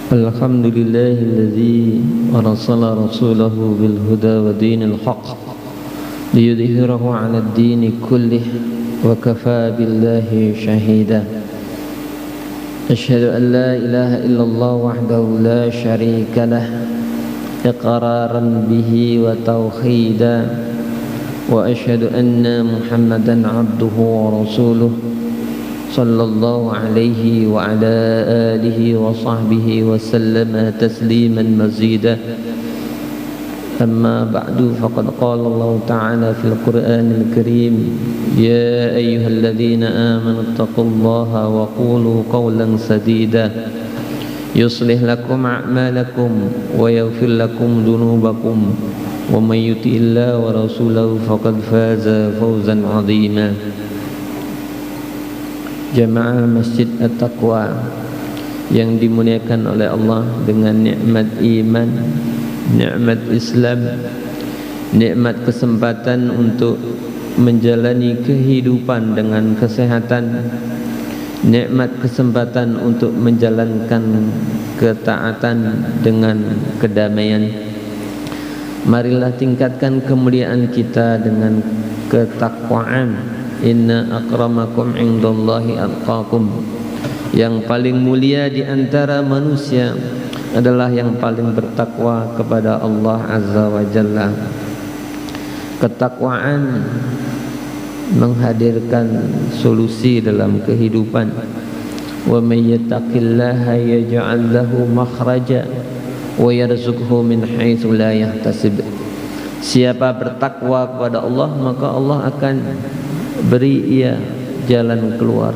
Alhamdulillahilladzi arsala rasulahu bil huda wa dinil haqq liyudhhirahu 'ala ad-dini kullih wa kafaa billahi shahida. Asyhadu an la ilaha illallah wahdahu la syarika lah iqraran bihi wa tauhida, wa asyhadu anna Muhammadan 'abduhu wa rasuluh sallallahu alaihi wa ala alihi wa sahbihi wa sallama tasliman mazida. Amma ba'du, faqad qala Allah ta'ala fil Qur'anil Karim, ya ayyuhalladzina amanu taqullaha wa qulu qawlan sadida yuslih lakum a'malakum wa yaghfir lakum dhunubakum wa may yuti'illaha wa rasulahu faqad faza fawzan 'azima. Jamaah Masjid At-Taqwa yang dimuliakan oleh Allah dengan nikmat iman, nikmat Islam, nikmat kesempatan untuk menjalani kehidupan dengan kesehatan, nikmat kesempatan untuk menjalankan ketaatan dengan kedamaian. Marilah tingkatkan kemuliaan kita dengan ketakwaan. Inna akramakum indallahi atqakum. Yang paling mulia di antara manusia adalah yang paling bertakwa kepada Allah Azza wa Jalla. Ketakwaan menghadirkan solusi dalam kehidupan. Wa may yattaqillaha yaj'al lahu makhraja wa yarzuqhu min haitsu la yahtasib. Siapa bertakwa kepada Allah, maka Allah akan beri ia jalan keluar,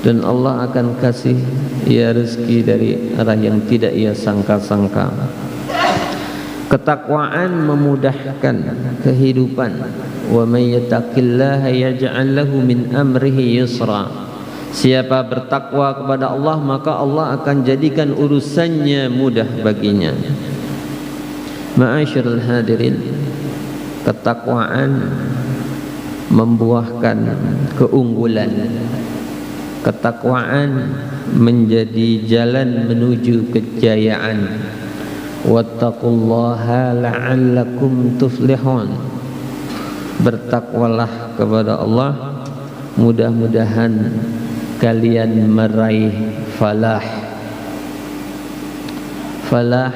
dan Allah akan kasih ia rezeki dari arah yang tidak ia sangka-sangka. Ketakwaan memudahkan kehidupan. Wa may yattaqillaha yaj'al lahu min amrihi yusra. Siapa bertakwa kepada Allah, maka Allah akan jadikan urusannya mudah baginya. Ma'asyiral hadirin, ketakwaan membuahkan keunggulan. Ketakwaan menjadi jalan menuju kejayaan. Wattaqullaha la'allakum tuflihun. Bertakwalah kepada Allah, mudah-mudahan kalian meraih falah. Falah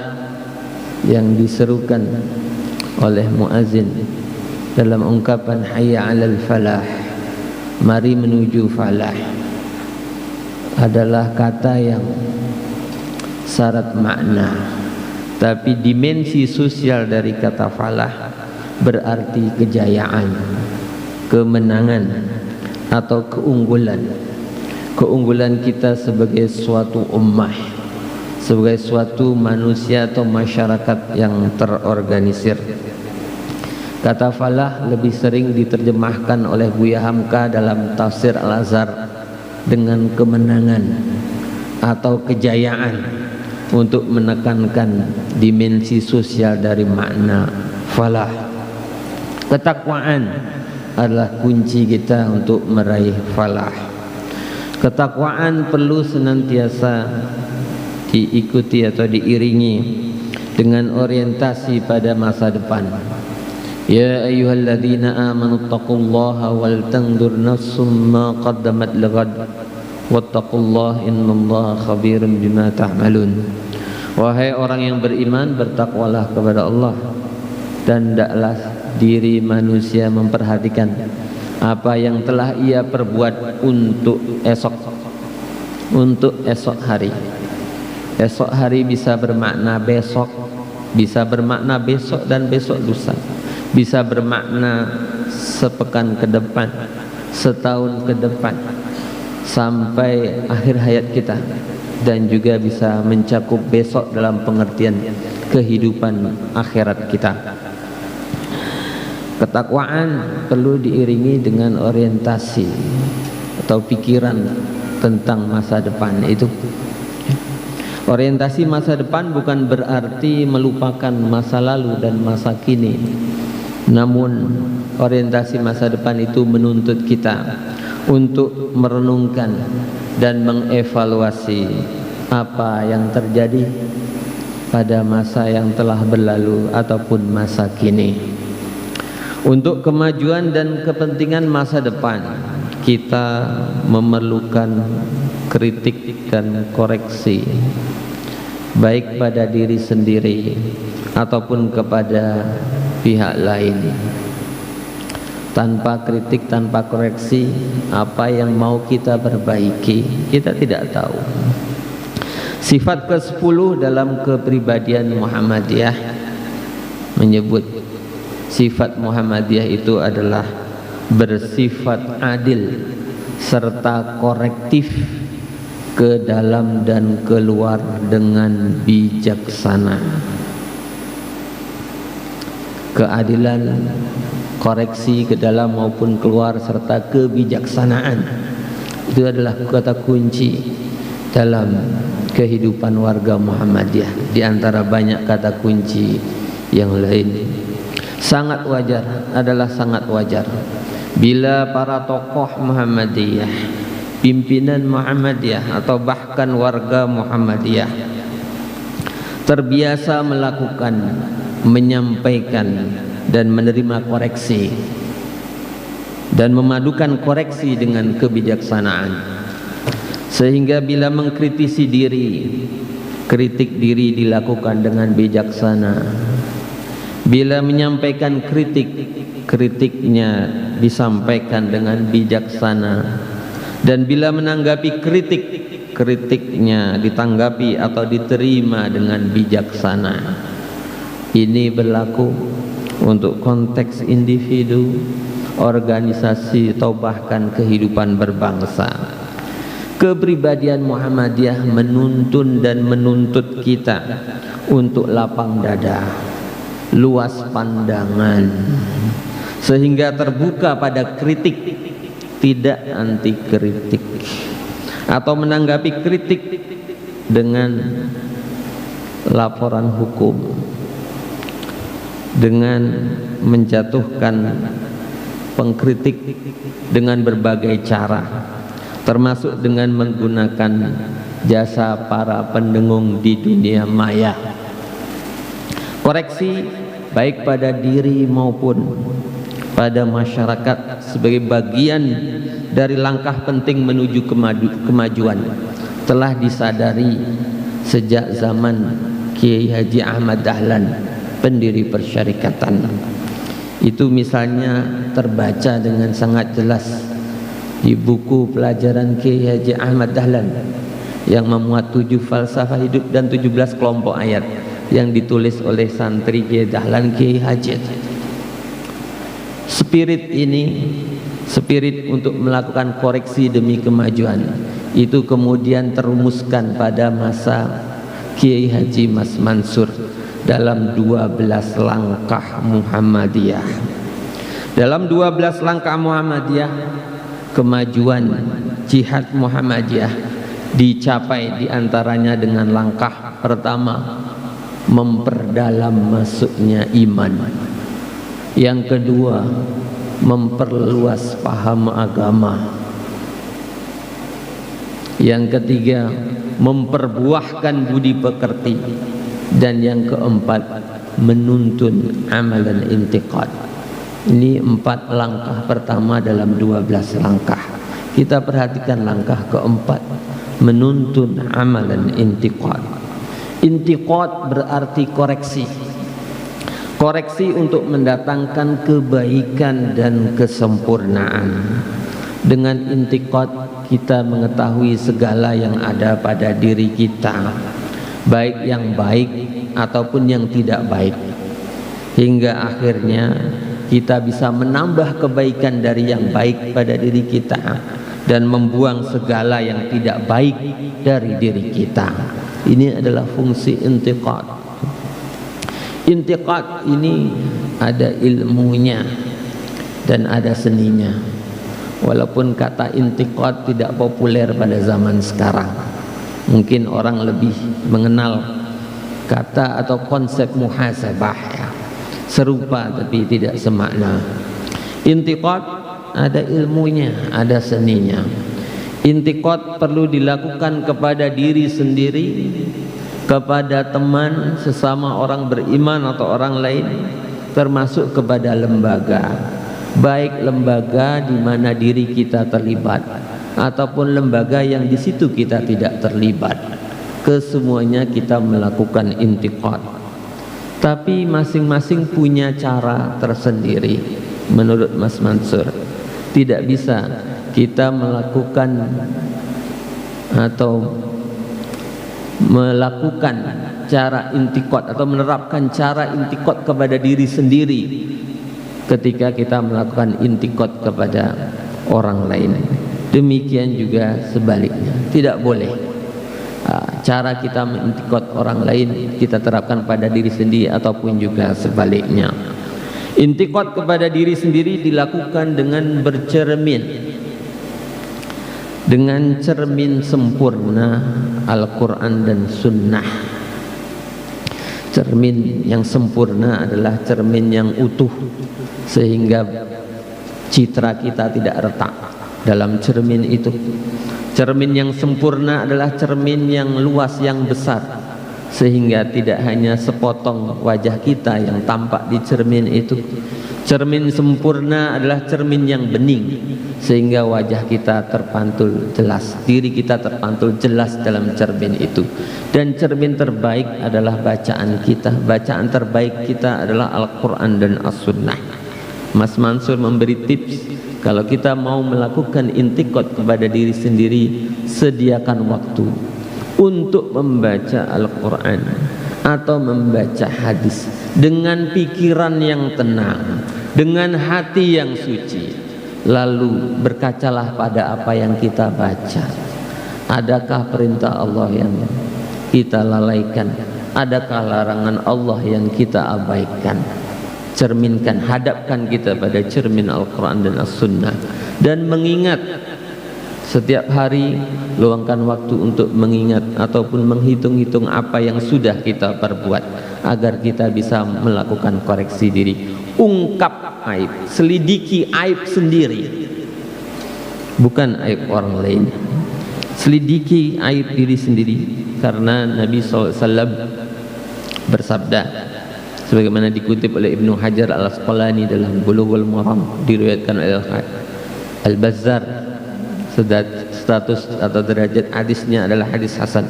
yang diserukan oleh muazin dalam ungkapan hayya 'alal falah, mari menuju falah, adalah kata yang syarat makna, tapi dimensi sosial dari kata falah berarti kejayaan, kemenangan atau keunggulan. Keunggulan kita sebagai suatu ummah, sebagai suatu manusia atau masyarakat yang terorganisir. Kata falah lebih sering diterjemahkan oleh Buya Hamka dalam tafsir Al-Azhar dengan kemenangan atau kejayaan, untuk menekankan dimensi sosial dari makna falah. Ketakwaan adalah kunci kita untuk meraih falah. Ketakwaan perlu senantiasa diikuti atau diiringi dengan orientasi pada masa depan. Ya ayyuhalladzina amanu taqullaha wal tanzur nafsum ma qaddamat lighad wattaqullaha innallaha khabirum bima ta'malun. Wahai orang yang beriman, bertakwalah kepada Allah, dan hendaklah diri manusia memperhatikan apa yang telah ia perbuat untuk esok hari. Esok hari bisa bermakna besok, bisa bermakna besok dan besok lusa, bisa bermakna sepekan ke depan, setahun ke depan, sampai akhir hayat kita, dan juga bisa mencakup besok dalam pengertian kehidupan akhirat kita. Ketakwaan perlu diiringi dengan orientasi atau pikiran tentang masa depan. Itu orientasi masa depan bukan berarti melupakan masa lalu dan masa kini, namun orientasi masa depan itu menuntut kita untuk merenungkan dan mengevaluasi apa yang terjadi pada masa yang telah berlalu ataupun masa kini. Untuk kemajuan dan kepentingan masa depan, kita memerlukan kritik dan koreksi, baik pada diri sendiri ataupun kepada pihak lain. Tanpa kritik, tanpa koreksi, apa yang mau kita perbaiki, kita tidak tahu. Sifat ke-10 dalam kepribadian Muhammadiyah menyebut sifat Muhammadiyah itu adalah bersifat adil serta korektif ke dalam dan keluar dengan bijaksana. Keadilan, koreksi ke dalam maupun keluar serta kebijaksanaan, itu adalah kata kunci dalam kehidupan warga Muhammadiyah, di antara banyak kata kunci yang lain. Sangat wajar, adalah sangat wajar bila para tokoh Muhammadiyah, pimpinan Muhammadiyah atau bahkan warga Muhammadiyah terbiasa melakukan, menyampaikan dan menerima koreksi dan memadukan koreksi dengan kebijaksanaan, sehingga bila mengkritisi diri, kritik diri dilakukan dengan bijaksana. Bila menyampaikan kritik, kritiknya disampaikan dengan bijaksana. Dan bila menanggapi kritik, kritiknya ditanggapi atau diterima dengan bijaksana. Ini berlaku untuk konteks individu, organisasi atau bahkan kehidupan berbangsa. Kepribadian Muhammadiyah menuntun dan menuntut kita untuk lapang dada, luas pandangan, sehingga terbuka pada kritik, tidak anti kritik atau menanggapi kritik dengan laporan hukum, dengan menjatuhkan pengkritik dengan berbagai cara, termasuk dengan menggunakan jasa para pendengung di dunia maya. Koreksi baik pada diri maupun pada masyarakat sebagai bagian dari langkah penting menuju kemajuan telah disadari sejak zaman Kiai Haji Ahmad Dahlan, pendiri persyarikatan. Itu misalnya terbaca dengan sangat jelas di buku pelajaran Kiai Haji Ahmad Dahlan yang memuat 7 falsafah hidup dan 17 kelompok ayat yang ditulis oleh santri Kiai Dahlan, Kiai Haji. Spirit ini, spirit untuk melakukan koreksi demi kemajuan, itu kemudian terumuskan pada masa Kiai Haji Mas Mansur dalam 12 langkah Muhammadiyah. Dalam 12 langkah Muhammadiyah, kemajuan jihad Muhammadiyah dicapai diantaranya dengan langkah pertama, memperdalam masuknya iman. Yang kedua, memperluas paham agama. Yang ketiga, memperbuahkan budi pekerti. Dan yang keempat, menuntun amalan intiqad. Ini 4 langkah pertama dalam 12 langkah. Kita perhatikan langkah keempat, menuntun amalan intiqad. Intiqad berarti koreksi. Koreksi untuk mendatangkan kebaikan dan kesempurnaan. Dengan intiqad kita mengetahui segala yang ada pada diri kita, baik yang baik ataupun yang tidak baik, hingga akhirnya kita bisa menambah kebaikan dari yang baik pada diri kita dan membuang segala yang tidak baik dari diri kita. Ini adalah fungsi intiqad. Intiqad ini ada ilmunya dan ada seninya. Walaupun kata intiqad tidak populer pada zaman sekarang, mungkin orang lebih mengenal kata atau konsep muhasabah, ya, serupa tapi tidak semakna. Intiqad ada ilmunya, ada seninya. Intiqad perlu dilakukan kepada diri sendiri, kepada teman, sesama orang beriman atau orang lain, termasuk kepada lembaga, baik lembaga di mana diri kita terlibat ataupun lembaga yang di situ kita tidak terlibat. Kesemuanya kita melakukan intiqad. Tapi masing-masing punya cara tersendiri. Menurut Mas Mansur, tidak bisa kita melakukan atau melakukan cara intiqad atau menerapkan cara intiqad kepada diri sendiri ketika kita melakukan intiqad kepada orang lain. Demikian juga sebaliknya, tidak boleh cara kita mengintiqad orang lain kita terapkan pada diri sendiri ataupun juga sebaliknya. Intiqad kepada diri sendiri dilakukan dengan bercermin, dengan cermin sempurna Al-Quran dan Sunnah. Cermin yang sempurna adalah cermin yang utuh, sehingga citra kita tidak retak dalam cermin itu. Cermin yang sempurna adalah cermin yang luas, yang besar, sehingga tidak hanya sepotong wajah kita yang tampak di cermin itu. Cermin sempurna adalah cermin yang bening, sehingga wajah kita terpantul jelas, diri kita terpantul jelas dalam cermin itu. Dan cermin terbaik adalah bacaan kita. Bacaan terbaik kita adalah Al-Quran dan As-Sunnah. Mas Mansur memberi tips, kalau kita mau melakukan intiqad kepada diri sendiri, sediakan waktu untuk membaca Al-Quran atau membaca hadis dengan pikiran yang tenang, dengan hati yang suci. Lalu berkacalah pada apa yang kita baca. Adakah perintah Allah yang kita lalaikan? Adakah larangan Allah yang kita abaikan? Cerminkan, hadapkan kita pada cermin Al-Quran dan As-Sunnah. Dan mengingat, setiap hari luangkan waktu untuk mengingat ataupun menghitung-hitung apa yang sudah kita perbuat, agar kita bisa melakukan koreksi diri. Ungkap aib, selidiki aib sendiri, bukan aib orang lain. Selidiki aib diri sendiri, karena Nabi SAW bersabda, sebagaimana dikutip oleh Ibnu Hajar Al-Asqalani dalam Bulughul Maram, diriwayatkan oleh Al-Bazzar, status atau derajat hadisnya adalah hadis hasan.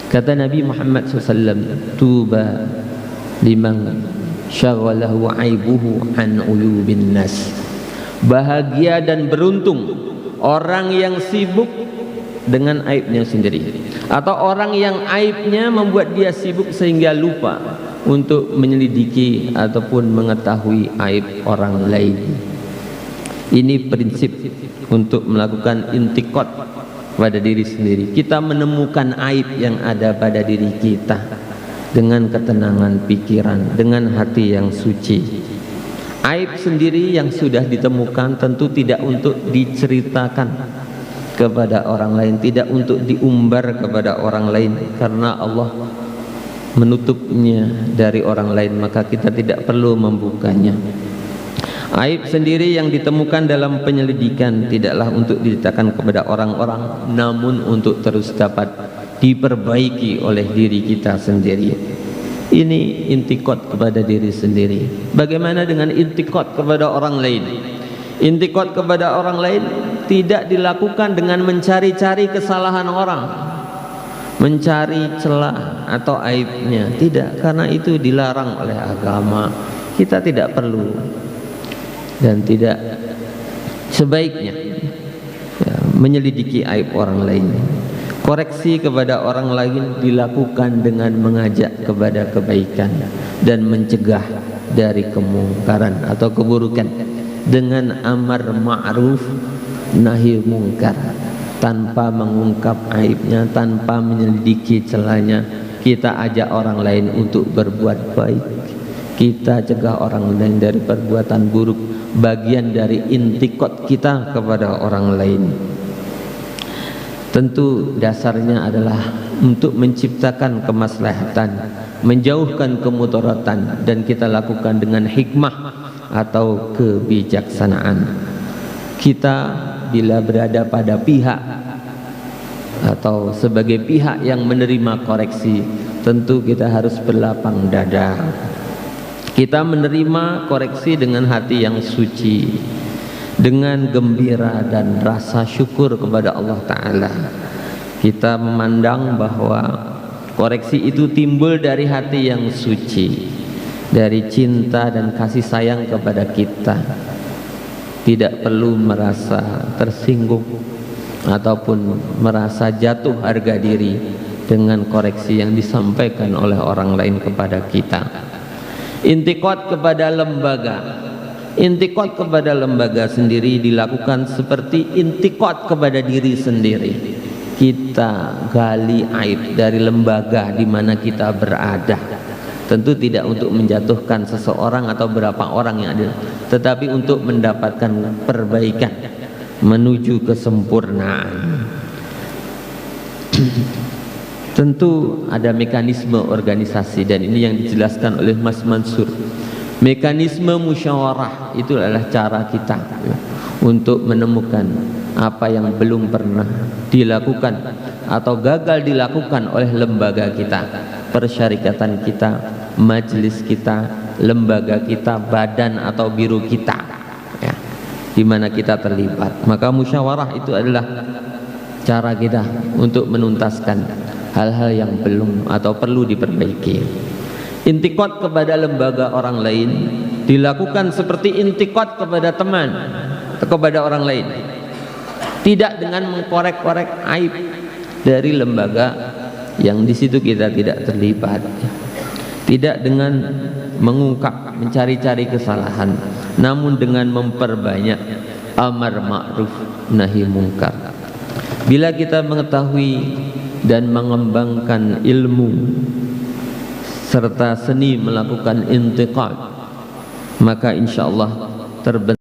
Kata Nabi Muhammad SAW, tuba liman syaghalahu aibuhu an uyubin nas. Bahagia dan beruntung orang yang sibuk dengan aibnya sendiri, atau orang yang aibnya membuat dia sibuk sehingga lupa untuk menyelidiki ataupun mengetahui aib orang lain. Ini prinsip untuk melakukan intiqad pada diri sendiri. Kita menemukan aib yang ada pada diri kita dengan ketenangan pikiran, dengan hati yang suci. Aib sendiri yang sudah ditemukan tentu tidak untuk diceritakan kepada orang lain, tidak untuk diumbar kepada orang lain, karena Allah menutupnya dari orang lain, maka kita tidak perlu membukanya. Aib sendiri yang ditemukan dalam penyelidikan tidaklah untuk diceritakan kepada orang-orang, namun untuk terus dapat diperbaiki oleh diri kita sendiri. Ini intiqad kepada diri sendiri. Bagaimana dengan intiqad kepada orang lain? Intiqad kepada orang lain tidak dilakukan dengan mencari-cari kesalahan orang, mencari celah atau aibnya, tidak, karena itu dilarang oleh agama. Kita tidak perlu dan tidak sebaiknya menyelidiki aib orang lain. Koreksi kepada orang lain dilakukan dengan mengajak kepada kebaikan dan mencegah dari kemungkaran atau keburukan dengan amar ma'ruf nahi mungkar, tanpa mengungkap aibnya, tanpa menyelidiki celahnya. Kita ajak orang lain untuk berbuat baik, kita cegah orang lain dari perbuatan buruk, bagian dari intiqad kita kepada orang lain. Tentu dasarnya adalah untuk menciptakan kemaslahatan, menjauhkan kemudaratan, dan kita lakukan dengan hikmah atau kebijaksanaan. Kita bila berada pada pihak atau sebagai pihak yang menerima koreksi, tentu kita harus berlapang dada. Kita menerima koreksi dengan hati yang suci, dengan gembira dan rasa syukur kepada Allah Ta'ala. Kita memandang bahwa koreksi itu timbul dari hati yang suci, dari cinta dan kasih sayang kepada kita. Tidak perlu merasa tersinggung ataupun merasa jatuh harga diri dengan koreksi yang disampaikan oleh orang lain kepada kita. Intikot kepada lembaga sendiri dilakukan seperti intikot kepada diri sendiri. Kita gali aib dari lembaga di mana kita berada. Tentu tidak untuk menjatuhkan seseorang atau berapa orang yang ada, tetapi untuk mendapatkan perbaikan menuju kesempurnaan. Tentu ada mekanisme organisasi, dan ini yang dijelaskan oleh Mas Mansur. Mekanisme musyawarah itu adalah cara kita untuk menemukan apa yang belum pernah dilakukan atau gagal dilakukan oleh lembaga kita, persyarikatan kita, majelis kita, lembaga kita, badan atau biro kita, ya, di mana kita terlibat. Maka musyawarah itu adalah cara kita untuk menuntaskan hal-hal yang belum atau perlu diperbaiki. Intikot kepada lembaga orang lain dilakukan seperti intikot kepada teman, kepada orang lain, tidak dengan mengkorek-korek aib dari lembaga yang di situ kita tidak terlibat, tidak dengan mengungkap, mencari-cari kesalahan, namun dengan memperbanyak amar ma'ruf nahi mungkar. Bila kita mengetahui dan mengembangkan ilmu serta seni melakukan intiqad, maka insyaallah terbentuk